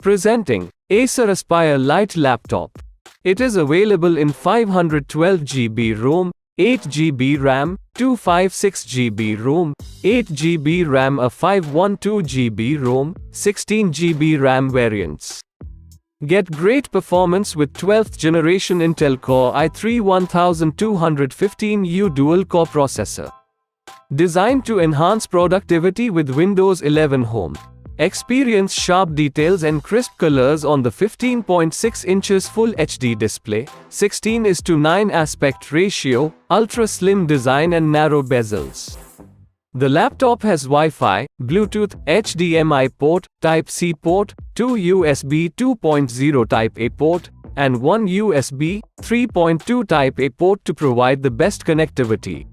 Presenting Acer Aspire Lite laptop. It is available in 512 GB ROM, 8 GB RAM, 256 GB ROM, 8 GB RAM, a 512 GB ROM, 16 GB RAM variants. Get great performance with 12th generation Intel Core i3-1215U dual-core processor. Designed to enhance productivity with Windows 11 Home. Experience sharp details and crisp colors on the 15.6 inches Full HD display, 16:9 aspect ratio, ultra-slim design and narrow bezels. The laptop has Wi-Fi, Bluetooth, HDMI port, Type-C port, 2 USB 2.0 Type-A port, and 1 USB 3.2 Type-A port to provide the best connectivity.